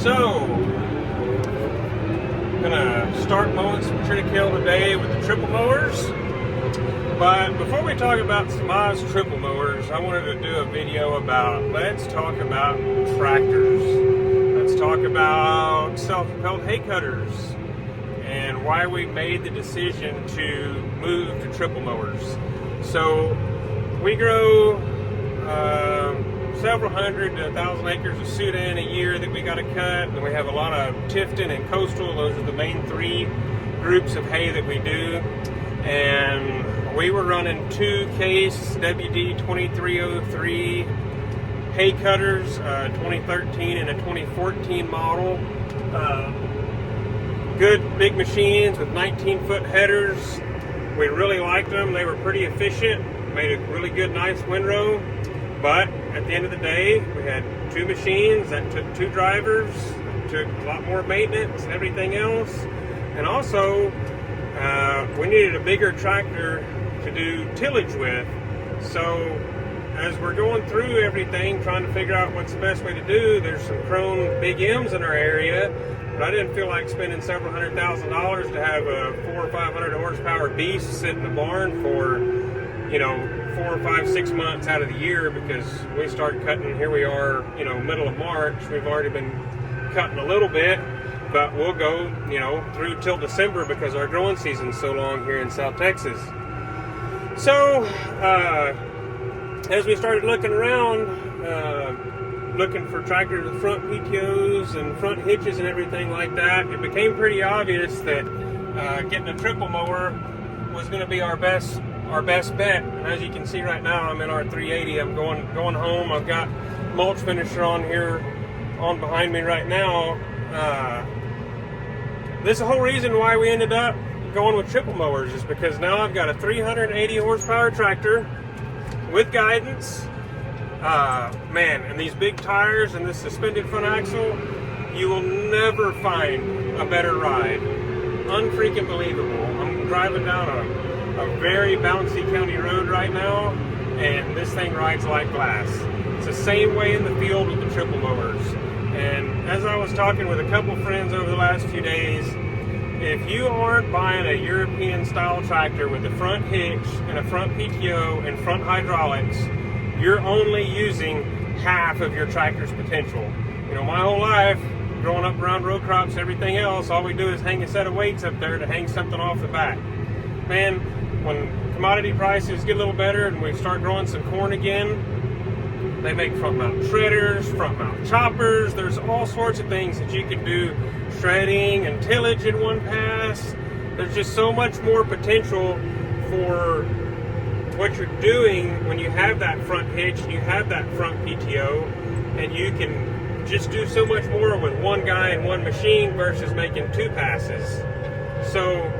So, I'm gonna start mowing some triticale today with the triple mowers. But before we talk about Samasz Triple Mowers, I wanted to do a video about, let's talk about tractors. Let's talk about self-propelled hay cutters and why we made the decision to move to triple mowers. So we grow several hundred to 1,000 acres of Sudan a year that we got to cut, and we have a lot of Tifton and coastal. Those are the main three groups of hay that we do. And we were running two Case WD 2303 hay cutters, 2013 and a 2014 model. Good big machines with 19-foot headers. We really liked them. They were pretty efficient, made a really good, nice windrow. But at the end of the day, we had two machines that took two drivers, took a lot more maintenance and everything else. And also, we needed a bigger tractor to do tillage with. So as we're going through everything, trying to figure out what's the best way to do, there's some Krone Big M's in our area, but I didn't feel like spending several $100,000 to have a 400 or 500 horsepower beast sit in the barn for, 4 or 5, 6 months out of the year, because we start cutting, here we are, middle of March. We've already been cutting a little bit, but we'll go, through till December because our growing season's so long here in South Texas. So, as we started looking around, looking for tractors with front PTOs and front hitches and everything like that, it became pretty obvious that getting a triple mower was going to be our best bet. And as you can see right now, I'm in our 380. I'm going home. I've got mulch finisher on here, on behind me right now. This is the whole reason why we ended up going with triple mowers, is because now I've got a 380 horsepower tractor with guidance. And these big tires and this suspended front axle, you will never find a better ride. Unfreaking believable. I'm driving down a very bouncy county road right now, and this thing rides like glass. It's the same way in the field with the triple mowers. And as I was talking with a couple friends over the last few days, if you aren't buying a European style tractor with a front hitch and a front PTO and front hydraulics, you're only using half of your tractor's potential. My whole life, growing up around row crops, everything else, all we do is hang a set of weights up there to hang something off the back. Man, when commodity prices get a little better and we start growing some corn again, they make front mount shredders, front mount choppers. There's all sorts of things that you can do, shredding and tillage in one pass. There's just so much more potential for what you're doing when you have that front hitch and you have that front PTO, and you can just do so much more with one guy and one machine versus making two passes. So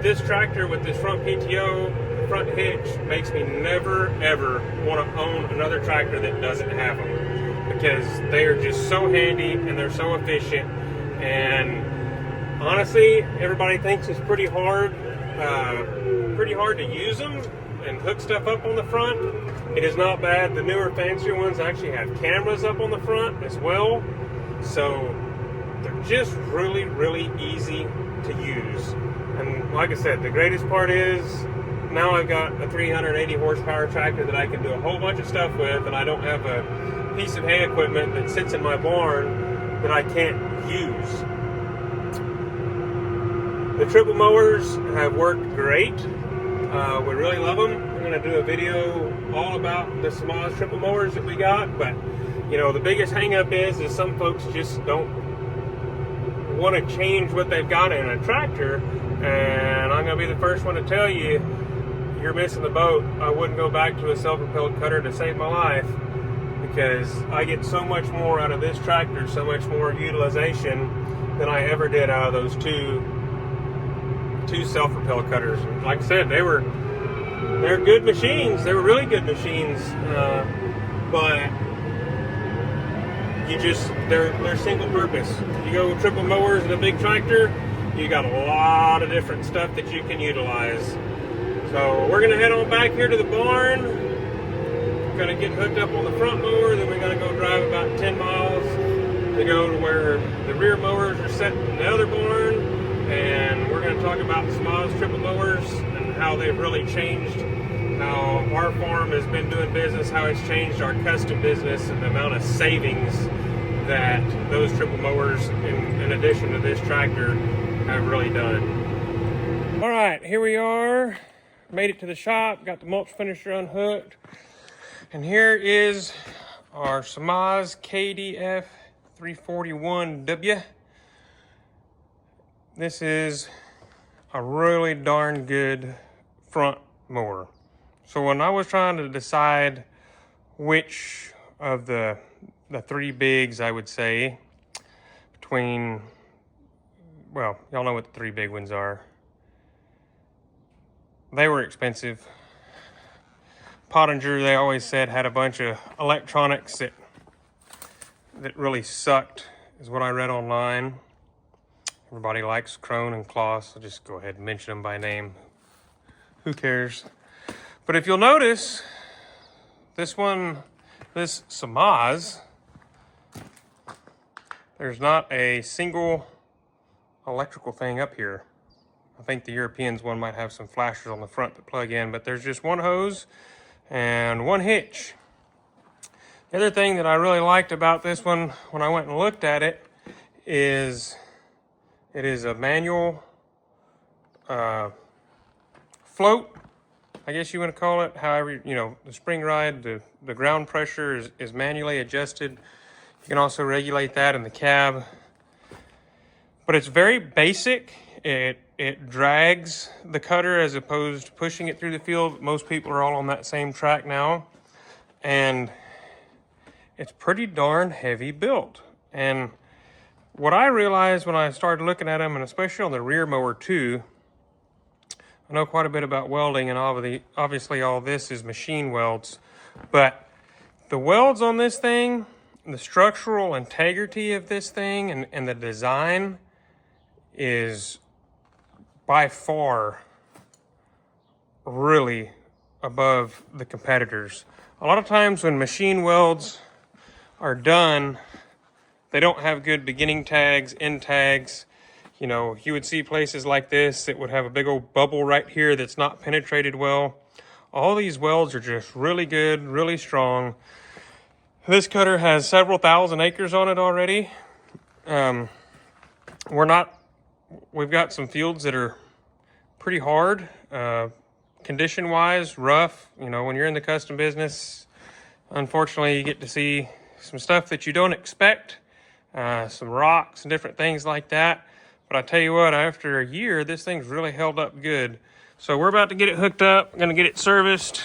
this tractor with this front PTO, front hitch, makes me never ever want to own another tractor that doesn't have them, because they are just so handy and they're so efficient. And honestly, everybody thinks it's pretty hard to use them and hook stuff up on the front. It is not bad. The newer, fancier ones actually have cameras up on the front as well, so they're just really, really easy to use. And like I said, the greatest part is now I've got a 380 horsepower tractor that I can do a whole bunch of stuff with, and I don't have a piece of hay equipment that sits in my barn that I can't use. The triple mowers have worked great. We really love them. I'm going to do a video all about the Samasz triple mowers that we got, but the biggest hang up is some folks just don't want to change what they've got in a tractor. And I'm going to be the first one to tell you, you're missing the boat. I wouldn't go back to a self-propelled cutter to save my life, because I get so much more out of this tractor, so much more utilization than I ever did out of those two self-propelled cutters. Like I said, they're good machines. They were really good machines, but they're single purpose. You go with triple mowers and a big tractor, you got a lot of different stuff that you can utilize. So we're gonna head on back here to the barn. Gonna get hooked up on the front mower, then we're gonna go drive about 10 miles to go to where the rear mowers are set in the other barn, and we're going to talk about the Samasz Triple Mowers and how they've really changed how our farm has been doing business, how it's changed our custom business, and the amount of savings that those triple mowers, in addition to this tractor, have really done. All right, here we are. Made it to the shop, got the mulch finisher unhooked, and here is our Samasz KDF 341W. This is a really darn good front mower. So when I was trying to decide which of the three bigs, I would say, between, well, y'all know what the three big ones are. They were expensive. Pottinger, they always said, had a bunch of electronics that really sucked, is what I read online. Everybody likes Krone and Kloss. I'll just go ahead and mention them by name. Who cares? But if you'll notice, this Samasz, there's not a single electrical thing up here. I think the Europeans one might have some flashers on the front that plug in, but there's just one hose and one hitch. The other thing that I really liked about this one when I went and looked at it is it is a manual float, I guess you want to call it. However, you know, the spring ride, the ground pressure is manually adjusted. You can also regulate that in the cab. But it's very basic. It drags the cutter as opposed to pushing it through the field. Most people are all on that same track now. And it's pretty darn heavy built. And what I realized when I started looking at them, and especially on the rear mower too, I know quite a bit about welding, and obviously all this is machine welds, but the welds on this thing, the structural integrity of this thing, and the design is by far really above the competitors. A lot of times when machine welds are done, they don't have good beginning tags, end tags. You know, you would see places like this that would have a big old bubble right here that's not penetrated well. All these welds are just really good, really strong. This cutter has several thousand acres on it already. We've got some fields that are pretty hard, condition-wise, rough. You know, when you're in the custom business, unfortunately, you get to see some stuff that you don't expect, some rocks and different things like that. But I tell you what, after a year, this thing's really held up good. So we're about to get it hooked up. We're gonna get it serviced.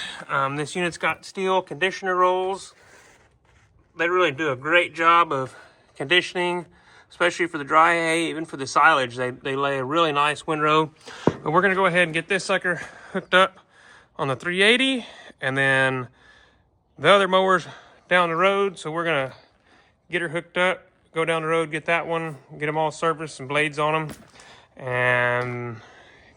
This unit's got steel conditioner rolls. They really do a great job of conditioning, especially for the dry hay, even for the silage. They lay a really nice windrow. But we're gonna go ahead and get this sucker hooked up on the 380, and then the other mower's down the road. So we're gonna get her hooked up, go down the road, get that one, get them all serviced, some blades on them, and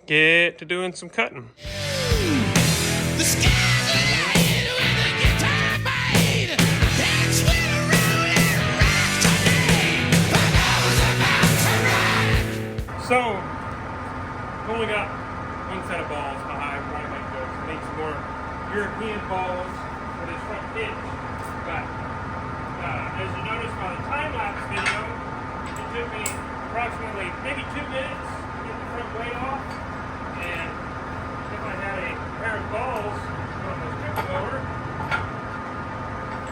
get to doing some cutting. The sky's the limit with the guitar played. That's when I roll and rock tonight. But I was about to rock. So, I've only got one set of balls. I want to make those. I need some more European balls for this front hitch. But as you notice by the time-lapse video, it took me approximately maybe 2 minutes to get the front weight off. And if I had a pair of balls on the triple mower,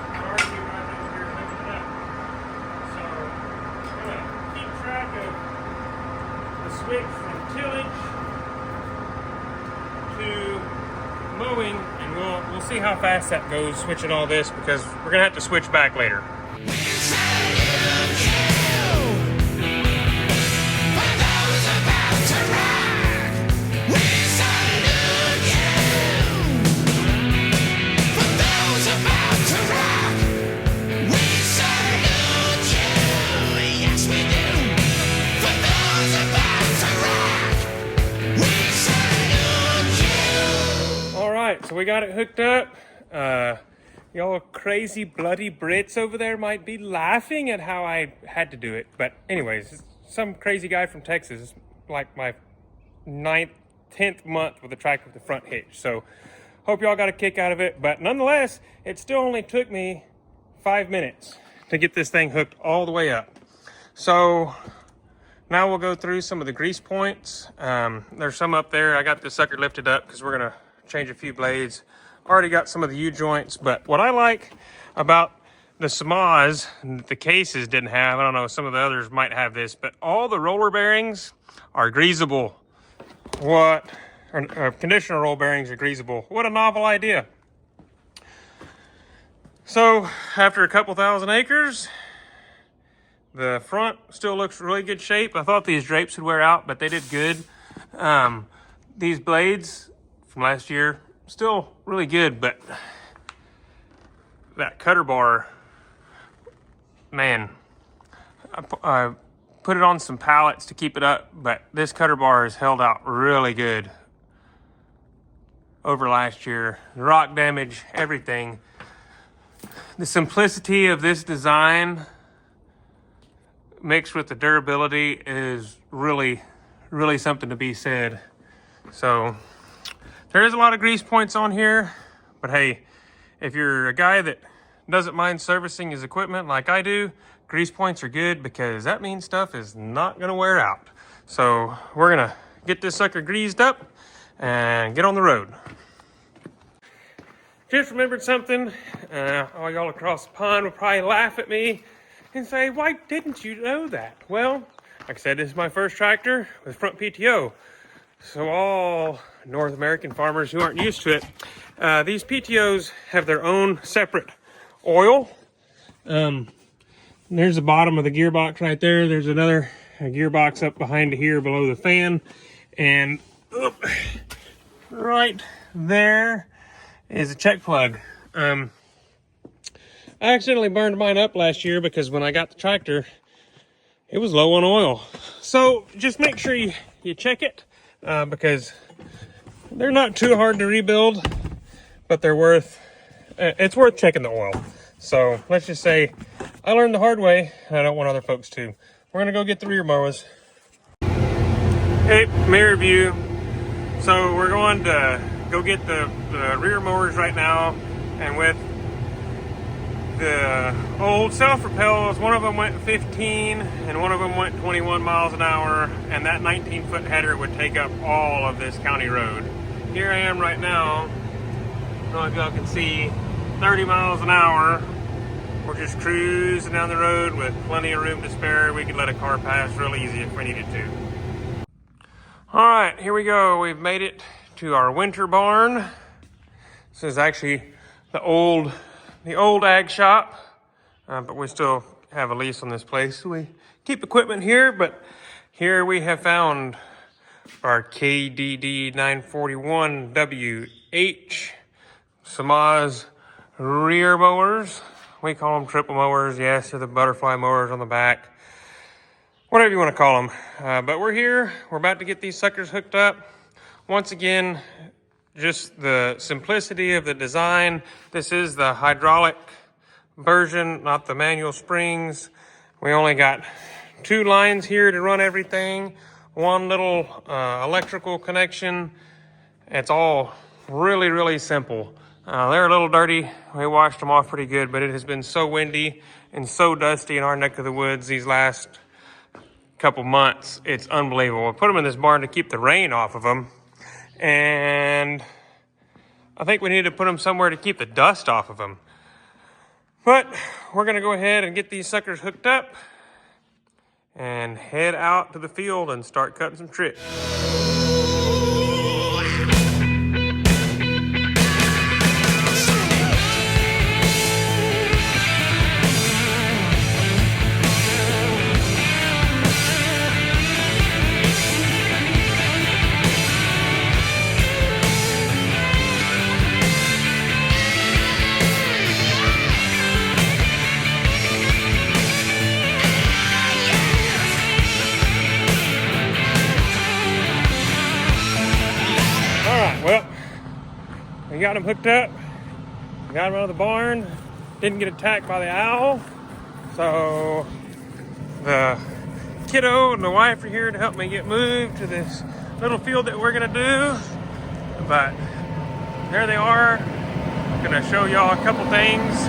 I'd already be right over here hooking it up. So I'm going to keep track of the switch from tillage to mowing, and we'll see how fast that goes switching all this, because we're going to have to switch back later. So we got it hooked up. Y'all crazy bloody Brits over there might be laughing at how I had to do it. But anyways, some crazy guy from Texas, like my 10th month with a tractor with the front hitch. So hope y'all got a kick out of it. But nonetheless, it still only took me 5 minutes to get this thing hooked all the way up. So now we'll go through some of the grease points. There's some up there. I got this sucker lifted up because we're gonna change a few blades. Already got some of the U-joints, but what I like about the Samasz, the cases didn't have, I don't know, some of the others might have this, but all the roller bearings are greasable. Conditioner roll bearings are greasable. What a novel idea. So after a couple thousand acres, the front still looks really good shape. I thought these drapes would wear out, but they did good. These blades from last year, still really good, but that cutter bar, man, I put it on some pallets to keep it up, but this cutter bar has held out really good over last year. The rock damage, everything. The simplicity of this design mixed with the durability is really, really something to be said. So there is a lot of grease points on here, but hey, if you're a guy that doesn't mind servicing his equipment like I do, grease points are good because that means stuff is not gonna wear out. So we're gonna get this sucker greased up and get on the road. Just remembered something. All y'all across the pond will probably laugh at me and say, why didn't you know that? Well, like I said, this is my first tractor with front PTO. So all North American farmers who aren't used to it, these PTOs have their own separate oil. There's the bottom of the gearbox right there. There's another gearbox up behind here below the fan. And right there is a check plug. I accidentally burned mine up last year because when I got the tractor, it was low on oil. So just make sure you check it because they're not too hard to rebuild, but they're it's worth checking the oil. So let's just say I learned the hard way, and I don't want other folks to. We're gonna go get the rear mowers. Hey, mirror view. So we're going to go get the rear mowers right now, and with the old self-propels, one of them went 15 and one of them went 21 miles an hour, and that 19-foot header would take up all of this county road. Here I am right now, I don't know if y'all can see, 30 miles an hour. We're just cruising down the road with plenty of room to spare. We could let a car pass real easy if we needed to. All right, here we go. We've made it to our winter barn. This is actually the old ag shop, but we still have a lease on this place. So we keep equipment here, but here we have found our KDD 941WH Samasz rear mowers. We call them triple mowers. Yes, they're the butterfly mowers on the back. Whatever you want to call them. But we're here. We're about to get these suckers hooked up. Once again, just the simplicity of the design. This is the hydraulic version, not the manual springs. We only got 2 lines here to run everything. One little electrical connection. It's all really, really simple. They're a little dirty. We washed them off pretty good, but it has been so windy and so dusty in our neck of the woods these last couple months. It's unbelievable. We put them in this barn to keep the rain off of them. And I think we need to put them somewhere to keep the dust off of them. But we're gonna go ahead and get these suckers hooked up and head out to the field and start cutting some trips. We got them hooked up. got him out of the barn. Didn't get attacked by the owl. So the kiddo and the wife are here to help me get moved to this little field that we're gonna do. But there they are. I'm gonna show y'all a couple things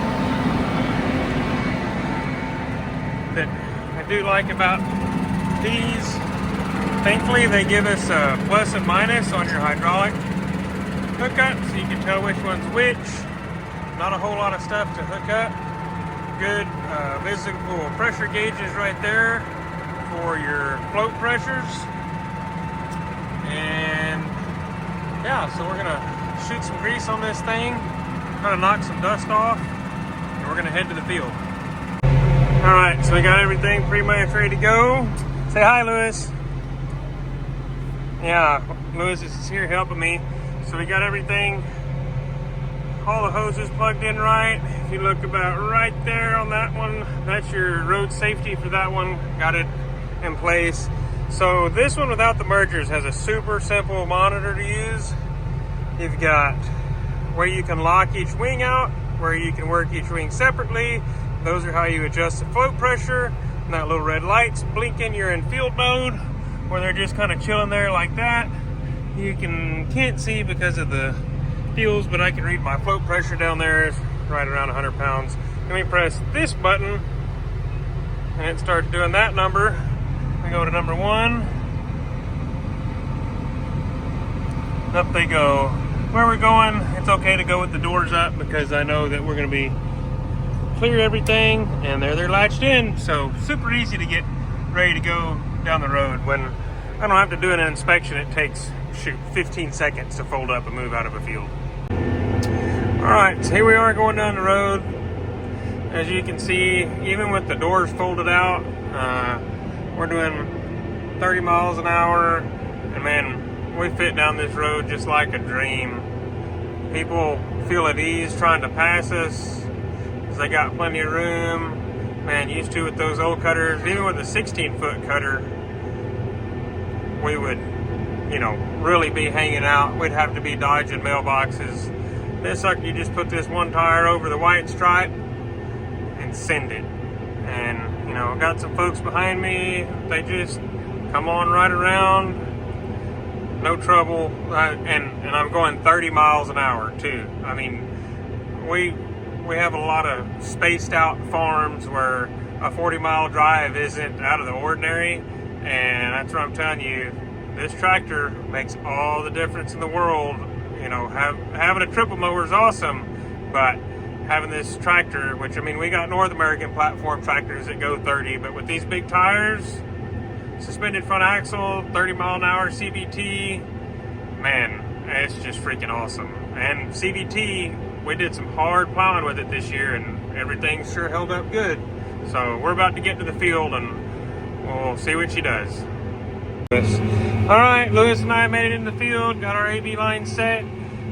that I do like about these. Thankfully, they give us a plus and minus on your hydraulic hookup, so you can tell which one's which. Not a whole lot of stuff to hook up. Good visible pressure gauges right there for your float pressures. And yeah, so we're gonna shoot some grease on this thing, try to knock some dust off, and we're gonna head to the field. All right, so we got everything pretty much ready to go. Say hi, Lewis. Yeah, Lewis is here helping me. So we got everything, all the hoses plugged in right. If you look about right there on that one, that's your road safety for that one. Got it in place. So this one without the mergers has a super simple monitor to use. You've got where you can lock each wing out, where you can work each wing separately. Those are how you adjust the float pressure. And that little red light's blinking, you're in field mode, where they're just kind of chilling there like that. You can't see because of the fuels, but I can read my float pressure down there. It's right around 100 pounds. Let me press this button and it starts doing that number. We go to number 1. Up they go. Where we're going, it's okay to go with the doors up because I know that we're going to be clear everything, and there they're latched in. So super easy to get ready to go down the road. When I don't have to do an inspection, it takes 15 seconds to fold up and move out of a field. All right, so here we are going down the road. As you can see, even with the doors folded out, we're doing 30 miles an hour, and man, we fit down this road just like a dream. People feel at ease trying to pass us because they got plenty of room. Man, used to with those old cutters, even with a 16-foot cutter, we would, really be hanging out. We'd have to be dodging mailboxes. This sucker, you just put this one tire over the white stripe and send it. And, got some folks behind me. They just come on right around. No trouble. And I'm going 30 miles an hour too. I mean, we have a lot of spaced out farms where a 40-mile drive isn't out of the ordinary. And that's what I'm telling you. This tractor makes all the difference in the world. Having a triple mower is awesome, but having this tractor, which, we got North American platform tractors that go 30, but with these big tires, suspended front axle, 30 mile an hour CVT, man, it's just freaking awesome. And CVT, we did some hard plowing with it this year, and everything sure held up good. So we're about to get to the field, and we'll see what she does. All right, Lewis and I made it in the field, got our AV line set,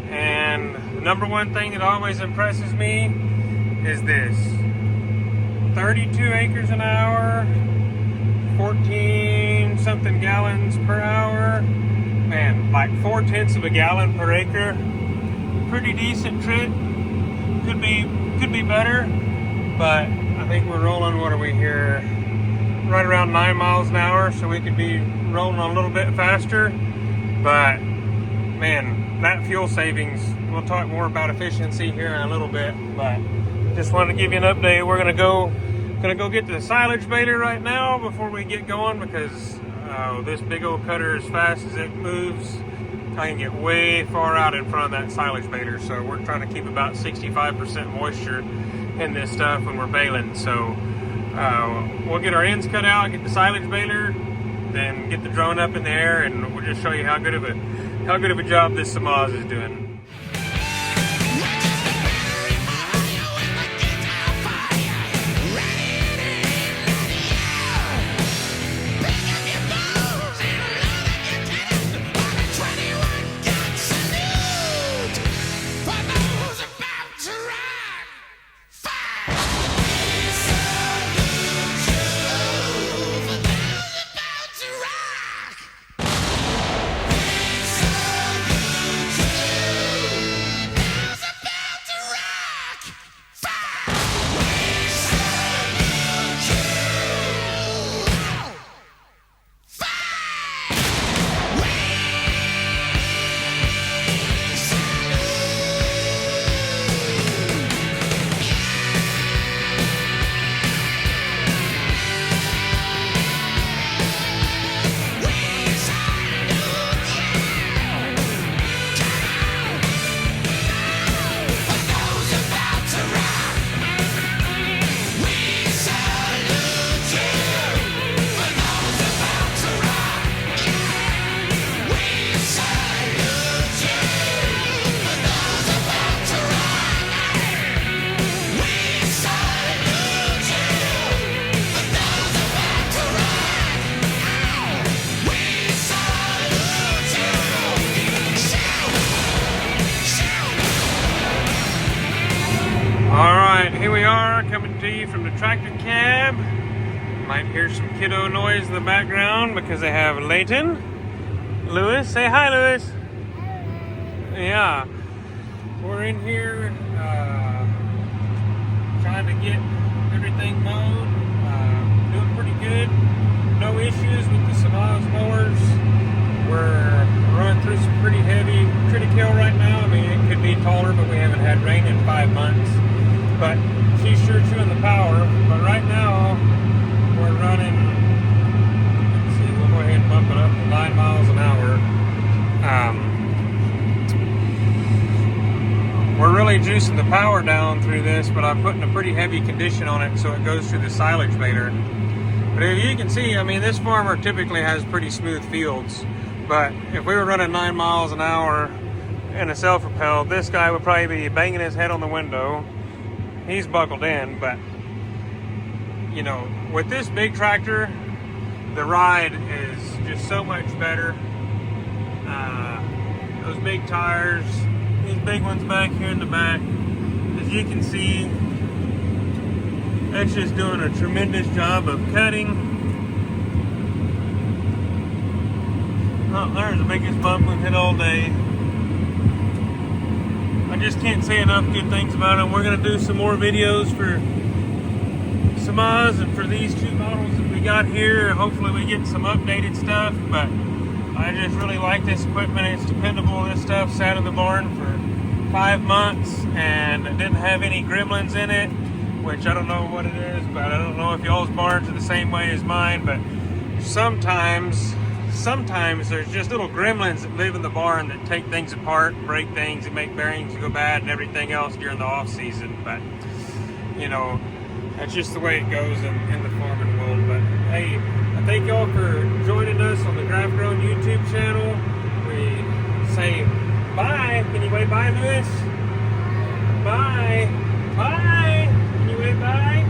and the number one thing that always impresses me is this. 32 acres an hour, 14 something gallons per hour. Man, like 4/10 of a gallon per acre. Pretty decent trip. Could be better, but I think we're rolling, what are we here? Right around 9 miles an hour, so we could be rolling a little bit faster. But man, that fuel savings, we'll talk more about efficiency here in a little bit, but just wanted to give you an update. We're gonna go get the silage baler right now before we get going, because this big old cutter, as fast as it moves, I can get way far out in front of that silage baler. So we're trying to keep about 65% moisture in this stuff when we're baling. So we'll get our ends cut out, get the silage baler, then get the drone up in the air, and we'll just show you how good of a job this Samasz is doing. view from the tractor cab. Might hear some kiddo noise in the background because they have Layton. Lewis, say hi, Lewis. Yeah, we're in here trying to get everything mowed. Doing pretty good. No issues with the Samasz mowers. We're running through some pretty heavy triticale right now. I mean, it could be taller, but we haven't had rain in 5 months. But she's sure chewing the power. But right now, we're running, let's see, we'll go ahead and bump it up to 9 miles an hour. We're really juicing the power down through this, but I'm putting a pretty heavy condition on it so it goes through the silage baler. But if you can see, I mean, this farmer typically has pretty smooth fields. But if we were running 9 miles an hour in a self-propelled, this guy would probably be banging his head on the window. He's buckled in, but you know, with this big tractor, the ride is just so much better. Those big tires, these big ones back here in the back, as you can see, that's just doing a tremendous job of cutting. Oh, there's the biggest bump we've hit all day. I just can't say enough good things about them. We're going to do some more videos for Samasz and for these two models that we got here. Hopefully we get some updated stuff, but I just really like this equipment. It's dependable. This stuff sat in the barn for 5 months and it didn't have any gremlins in it, which I don't know what it is, but I don't know if y'all's barns are the same way as mine, but sometimes there's just little gremlins that live in the barn that take things apart, break things, and make bearings go bad and everything else during the off season. But you know, that's just the way it goes in the farming world. But hey, I thank y'all for joining us on the Graff Grown YouTube channel. We say bye. Can you wave bye, Lewis? Bye. Bye. Can you wave bye?